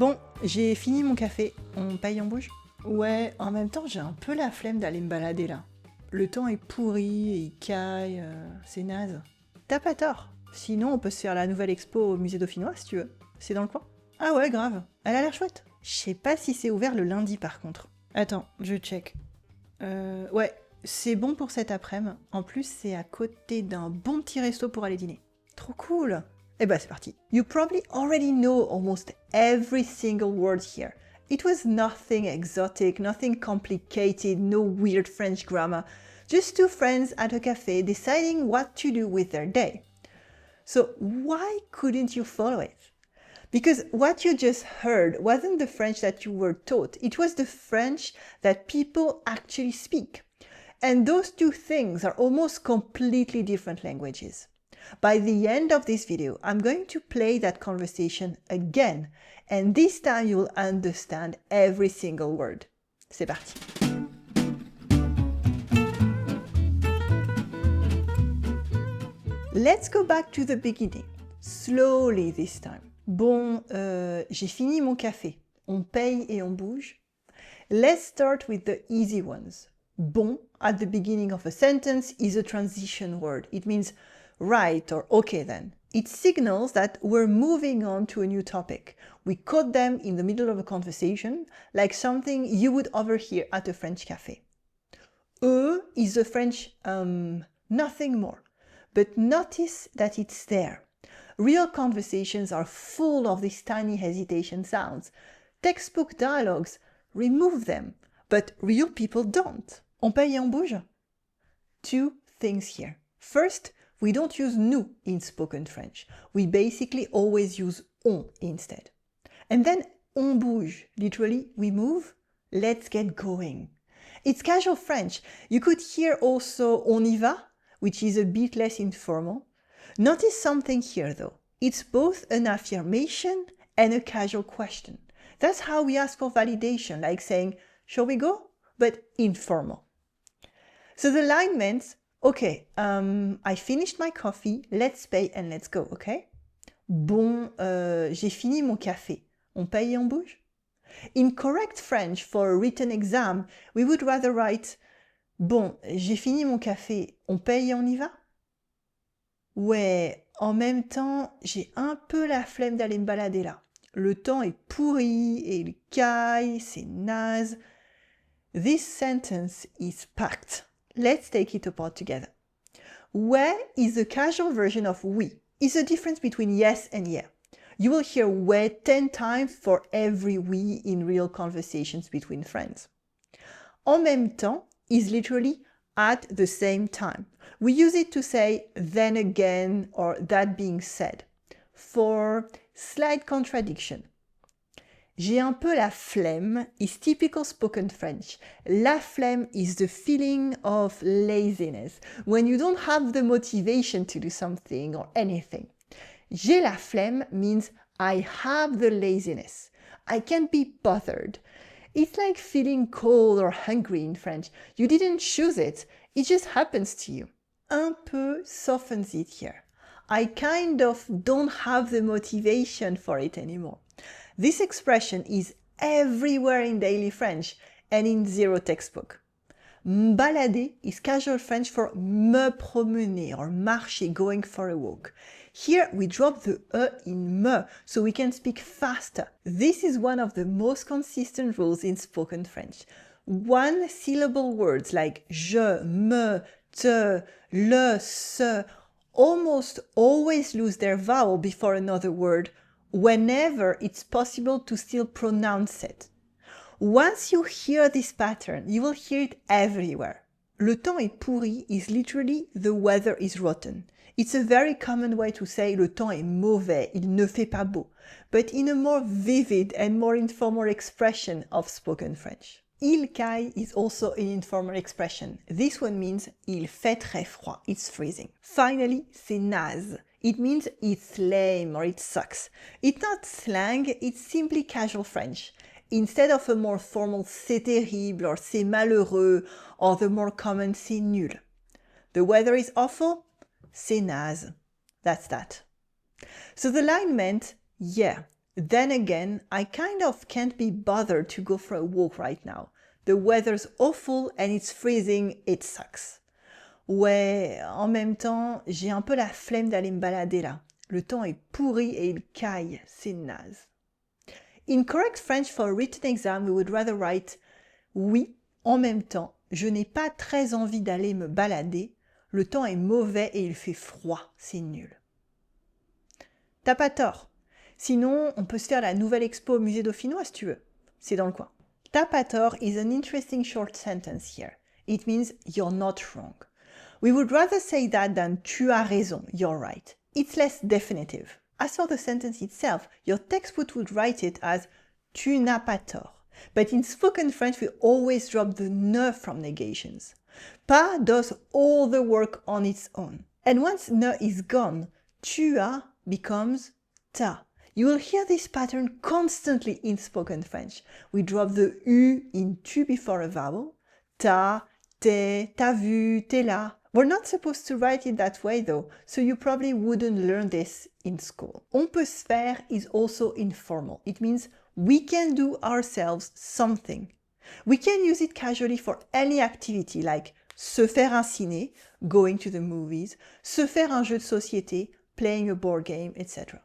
Bon, j'ai fini mon café. On paye en bouge? Ouais, en même temps, j'ai un peu la flemme d'aller me balader là. Le temps est pourri, il caille, c'est naze. T'as pas tort. Sinon, on peut se faire la nouvelle expo au musée dauphinois si tu veux. C'est dans le coin? Ah ouais, grave. Elle a l'air chouette. Je sais pas si c'est ouvert le lundi par contre. Attends, je check. Ouais, c'est bon pour cet après-midi. En plus, c'est à côté d'un bon petit resto pour aller dîner. Trop cool. Eh ben, c'est parti. You probably already know almost every single word here. It was nothing exotic, nothing complicated, no weird French grammar. Just two friends at a cafe deciding what to do with their day. So why couldn't you follow it? Because what you just heard wasn't the French that you were taught. It was the French that people actually speak. And those two things are almost completely different languages. By the end of this video, I'm going to play that conversation again. And this time you'll understand every single word. C'est parti. Let's go back to the beginning. Slowly this time. Bon, j'ai fini mon café. On paye et on bouge. Let's start with the easy ones. Bon, at the beginning of a sentence, is a transition word. It means right or okay then. It signals that we're moving on to a new topic. We quote them in the middle of a conversation, like something you would overhear at a French cafe. Is the French nothing more. But notice that it's there. Real conversations are full of these tiny hesitation sounds. Textbook dialogues remove them, but real people don't. On paye et on bouge? Two things here. First, we don't use nous in spoken French. We basically always use on instead. And then on bouge, literally we move, let's get going. It's casual French. You could hear also on y va, which is a bit less informal. Notice something here though. It's both an affirmation and a casual question. That's how we ask for validation, like saying, shall we go? But informal. So the line meant, okay, I finished my coffee, let's pay and let's go, okay? Bon, j'ai fini mon café. On paye et on bouge? In correct French for a written exam, we would rather write, bon, j'ai fini mon café, on paye et on y va? Ouais, en même temps, j'ai un peu la flemme d'aller me balader là. Le temps est pourri et il caille, c'est naze. This sentence is packed. Let's take it apart together. Ouais is the casual version of oui. It's the difference between yes and yeah. You will hear ouais 10 times for every oui in real conversations between friends. En même temps is literally at the same time. We use it to say then again or that being said. For slight contradiction. J'ai un peu la flemme is typical spoken French. La flemme is the feeling of laziness, when you don't have the motivation to do something or anything. J'ai la flemme means I have the laziness. I can't be bothered. It's like feeling cold or hungry in French. You didn't choose it, it just happens to you. Un peu softens it here. I kind of don't have the motivation for it anymore. This expression is everywhere in daily French and in zero textbook. M'balader is casual French for me promener or marcher, going for a walk. Here we drop the e in me so we can speak faster. This is one of the most consistent rules in spoken French. One syllable words like je, me, te, le, ce almost always lose their vowel before another word whenever it's possible to still pronounce it. Once you hear this pattern, you will hear it everywhere. Le temps est pourri is literally the weather is rotten. It's a very common way to say le temps est mauvais, il ne fait pas beau, but in a more vivid and more informal expression of spoken French. Il caille is also an informal expression. This one means il fait très froid, it's freezing. Finally, c'est naze. It means it's lame or it sucks. It's not slang, it's simply casual French. Instead of a more formal c'est terrible or c'est malheureux or the more common c'est nul. The weather is awful, c'est naze. That's that. So the line meant, yeah, Then again, I kind of can't be bothered to go for a walk right now. The weather's awful and it's freezing, it sucks. Ouais, en même temps, j'ai un peu la flemme d'aller me balader là. Le temps est pourri et il caille, c'est naze. In correct French for a written exam, we would rather write oui, en même temps, je n'ai pas très envie d'aller me balader. Le temps est mauvais et il fait froid, c'est nul. T'as pas tort. Sinon, on peut se faire la nouvelle expo au musée dauphinois si tu veux. C'est dans le coin. T'as pas tort is an interesting short sentence here. It means you're not wrong. We would rather say that than tu as raison, you're right. It's less definitive. As for the sentence itself, your textbook would write it as tu n'as pas tort. But in spoken French, we always drop the ne from negations. Pas does all the work on its own. And once ne is gone, tu as becomes ta. You will hear this pattern constantly in spoken French. We drop the U in tu before a vowel. Ta, t'es, t'as vu, t'es là. We're not supposed to write it that way though, so you probably wouldn't learn this in school. On peut se faire is also informal. It means we can do ourselves something. We can use it casually for any activity like se faire un ciné, going to the movies, se faire un jeu de société, playing a board game, etc.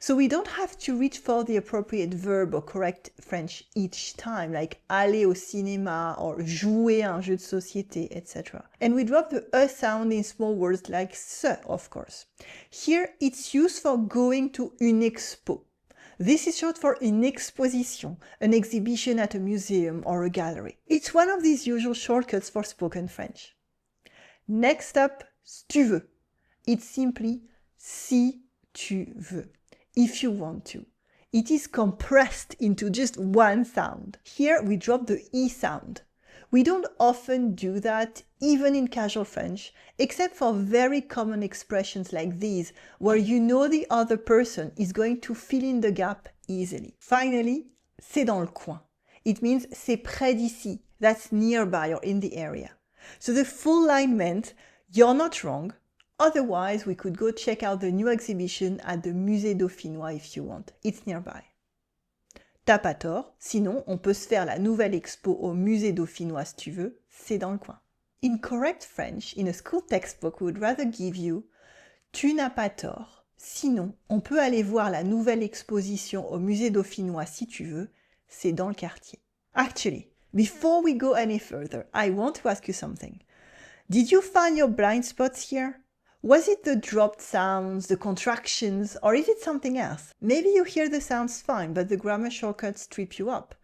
So we don't have to reach for the appropriate verb or correct French each time, like aller au cinéma or jouer un jeu de société, etc. And we drop the E sound in small words like se, of course. Here it's used for going to une expo. This is short for une exposition, an exhibition at a museum or a gallery. It's one of these usual shortcuts for spoken French. Next up, si tu veux. It's simply si tu veux. If you want to. It is compressed into just one sound. Here we drop the E sound. We don't often do that, even in casual French, except for very common expressions like these, where you know the other person is going to fill in the gap easily. Finally, c'est dans le coin. It means c'est près d'ici, that's nearby or in the area. So the full line meant, you're not wrong. Otherwise, we could go check out the new exhibition at the Musée Dauphinois if you want. It's nearby. T'as pas tort, sinon on peut se faire la nouvelle expo au Musée Dauphinois si tu veux, c'est dans le coin. In correct French, in a school textbook, we would rather give you tu n'as pas tort, sinon on peut aller voir la nouvelle exposition au Musée Dauphinois si tu veux, c'est dans le quartier. Actually, before we go any further, I want to ask you something. Did you find your blind spots here? Was it the dropped sounds, the contractions, or is it something else? Maybe you hear the sounds fine, but the grammar shortcuts trip you up.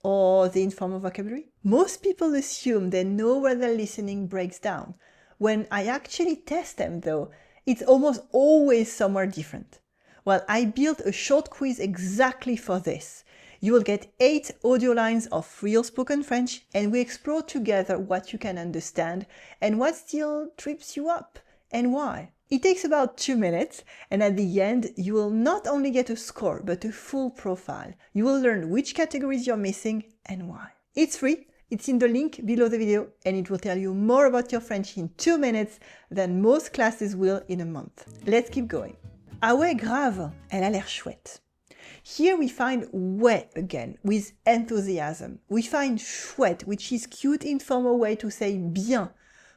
Or the informal vocabulary? Most people assume they know where their listening breaks down. When I actually test them though, it's almost always somewhere different. Well, I built a short quiz exactly for this. You will get 8 audio lines of real spoken French, and we explore together what you can understand and what still trips you up. And why? It takes about 2 minutes, and at the end, you will not only get a score, but a full profile. You will learn which categories you're missing and why. It's free, it's in the link below the video, and it will tell you more about your French in 2 minutes than most classes will in a month. Let's keep going. Ah ouais, grave, elle a l'air chouette. Here we find ouais again, with enthusiasm. We find chouette, which is cute informal way to say bien,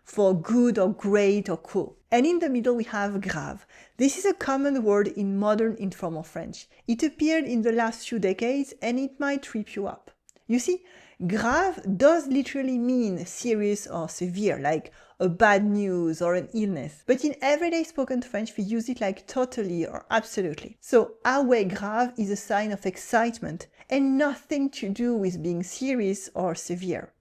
for good or great or cool. And in the middle we have grave. This is a common word in modern informal French. It appeared in the last few decades and it might trip you up. You see, grave does literally mean serious or severe, like a bad news or an illness. But in everyday spoken French we use it like totally or absolutely. So ah ouais grave is a sign of excitement and nothing to do with being serious or severe.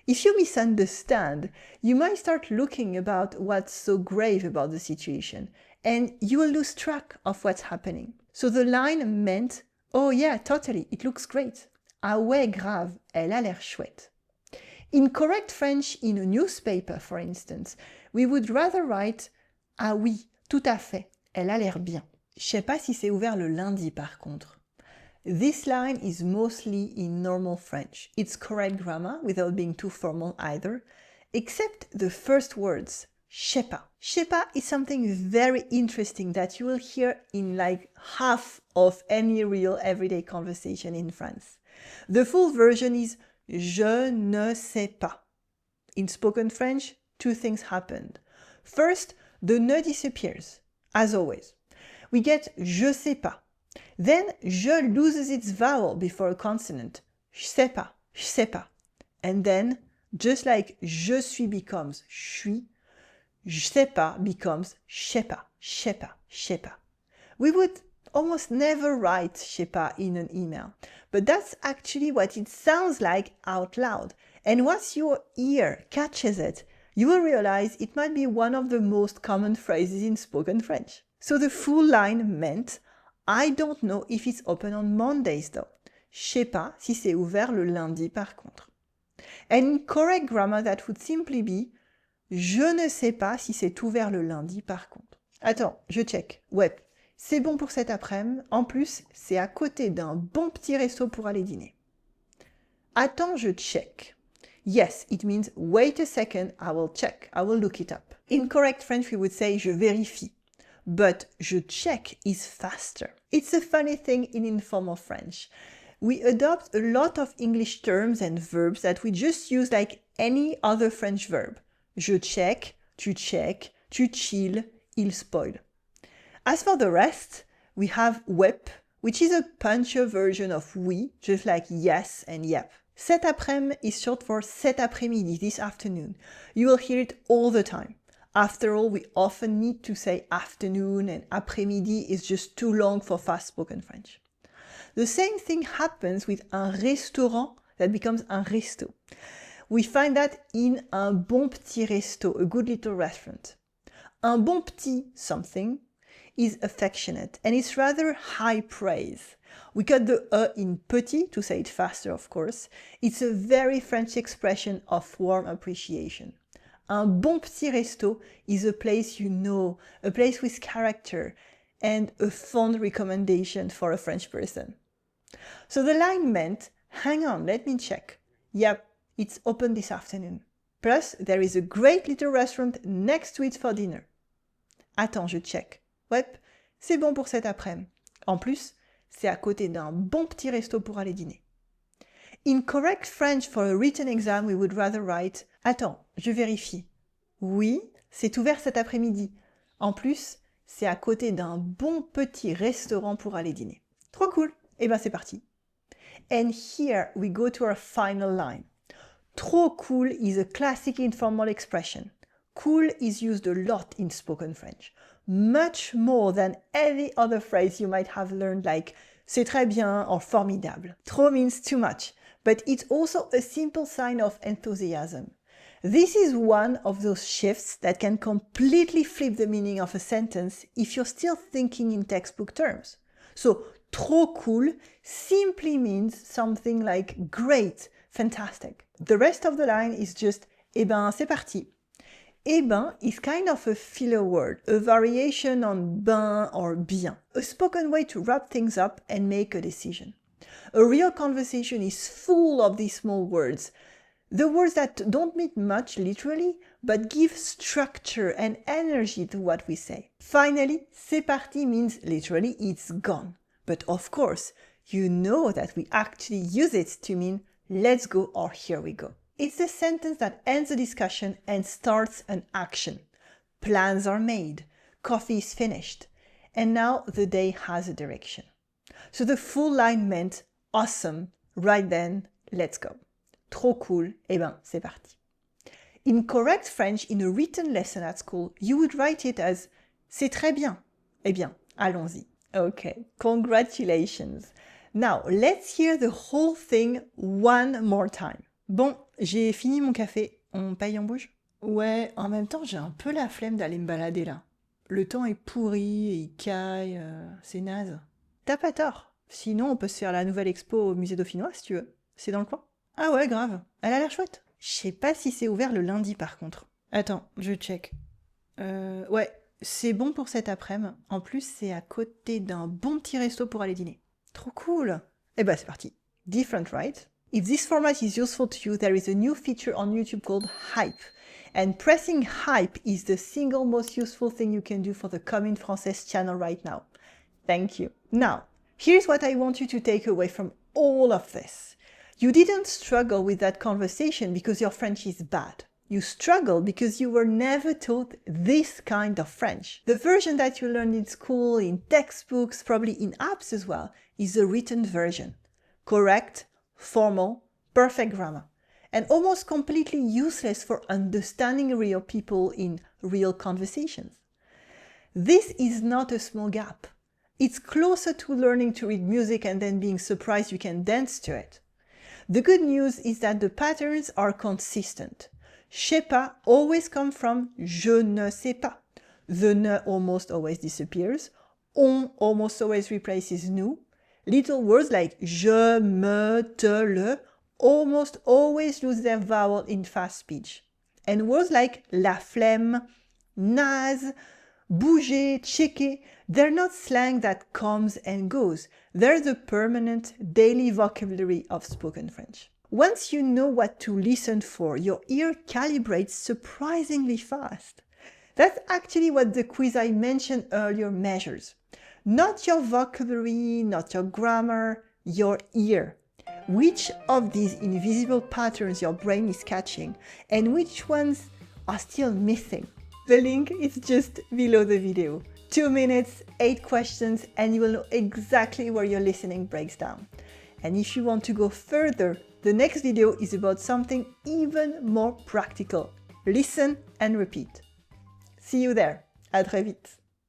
If you misunderstand, you might start looking about what's so grave about the situation, and you will lose track of what's happening. So the line meant, oh yeah, totally, it looks great. Ah ouais, grave, elle a l'air chouette. In correct French, in a newspaper, for instance, we would rather write, ah oui, tout à fait, elle a l'air bien. Je sais pas si c'est ouvert le lundi par contre. This line is mostly in normal French. It's correct grammar without being too formal either, except the first words, sais pas. sais pas is something very interesting that you will hear in like half of any real everyday conversation in France. The full version is je ne sais pas. In spoken French, two things happened. First, the ne disappears, as always. We get je sais pas. Then je loses its vowel before a consonant. Je sais pas, je sais pas. And then, just like je suis becomes suis, je sais pas becomes je sais pas, je sais pas, je sais pas. We would almost never write je sais pas in an email, but that's actually what it sounds like out loud. And once your ear catches it, you will realize it might be one of the most common phrases in spoken French. So the full line meant I don't know if it's open on Mondays though. Je sais pas si c'est ouvert le lundi par contre. And in correct grammar, that would simply be je ne sais pas si c'est ouvert le lundi par contre. Attends, je check. Ouais, c'est bon pour cet après-midi. En plus, c'est à côté d'un bon petit resto pour aller dîner. Attends, je check. Yes, it means wait a second, I will check, I will look it up. In correct French, we would say je vérifie. But je check is faster. It's a funny thing in informal French. We adopt a lot of English terms and verbs that we just use like any other French verb. Je check, tu chill, il spoil. As for the rest, we have whip, which is a punchier version of oui, just like yes and yep. Cet après-midi is short for cet après-midi, this afternoon. You will hear it all the time. After all, we often need to say afternoon, and après-midi is just too long for fast-spoken French. The same thing happens with un restaurant that becomes un resto. We find that in un bon petit resto, a good little restaurant. Un bon petit something is affectionate, and it's rather high praise. We cut the E in petit to say it faster, of course. It's a very French expression of warm appreciation. Un bon petit resto is a place you know, a place with character, and a fond recommendation for a French person. So the line meant, hang on, let me check. Yep, it's open this afternoon. Plus, there is a great little restaurant next to it for dinner. Attends, je check. Ouais, c'est bon pour cet après-midi. En plus, c'est à côté d'un bon petit resto pour aller dîner. In correct French for a written exam, we would rather write « Attends, je vérifie. Oui, c'est ouvert cet après-midi. En plus, c'est à côté d'un bon petit restaurant pour aller dîner. » Trop cool. Eh ben c'est parti. And here we go to our final line. Trop cool is a classic informal expression. Cool is used a lot in spoken French. Much more than any other phrase you might have learned like c'est très bien or formidable. Trop means too much, but it's also a simple sign of enthusiasm. This is one of those shifts that can completely flip the meaning of a sentence if you're still thinking in textbook terms. So, trop cool simply means something like great, fantastic. The rest of the line is just eh ben, c'est parti. Eh ben is kind of a filler word, a variation on ben or bien, a spoken way to wrap things up and make a decision. A real conversation is full of these small words, the words that don't mean much literally, but give structure and energy to what we say. Finally, c'est parti means literally it's gone. But of course, you know that we actually use it to mean let's go or here we go. It's the sentence that ends a discussion and starts an action. Plans are made, coffee is finished, and now the day has a direction. So the full line meant awesome, right then, let's go. Trop cool, eh ben, c'est parti. In correct French, in a written lesson at school, you would write it as c'est très bien. Eh bien, allons-y. Okay, congratulations. Now, let's hear the whole thing one more time. Bon, j'ai fini mon café. On paye en bouge? Ouais, en même temps, j'ai un peu la flemme d'aller me balader là. Le temps est pourri, et il caille, c'est naze. T'as pas tort. Sinon, on peut se faire la nouvelle expo au musée dauphinois si tu veux. C'est dans le coin? Ah ouais, grave. Elle a l'air chouette. Je sais pas si c'est ouvert le lundi par contre. Attends, je check. Ouais, c'est bon pour cet après-midi. En plus, c'est à côté d'un bon petit resto pour aller dîner. Trop cool. Eh ben, c'est parti. Different, right? If this format is useful to you, there is a new feature on YouTube called Hype. And pressing hype is the single most useful thing you can do for the Comme Française channel right now. Thank you. Now, here's what I want you to take away from all of this. You didn't struggle with that conversation because your French is bad. You struggled because you were never taught this kind of French. The version that you learned in school, in textbooks, probably in apps as well, is the written version. Correct, formal, perfect grammar, and almost completely useless for understanding real people in real conversations. This is not a small gap. It's closer to learning to read music and then being surprised you can dance to it. The good news is that the patterns are consistent. Je sais pas always come from je ne sais pas. The ne almost always disappears. On almost always replaces nous. Little words like je, me, te, le almost always lose their vowel in fast speech. And words like la flemme, naze, bouger, checker, they're not slang that comes and goes. They're the permanent daily vocabulary of spoken French. Once you know what to listen for, your ear calibrates surprisingly fast. That's actually what the quiz I mentioned earlier measures. Not your vocabulary, not your grammar, your ear. Which of these invisible patterns your brain is catching and which ones are still missing? The link is just below the video. 2 minutes, 8 questions, and you will know exactly where your listening breaks down. And if you want to go further, the next video is about something even more practical. Listen and repeat. See you there. À très vite.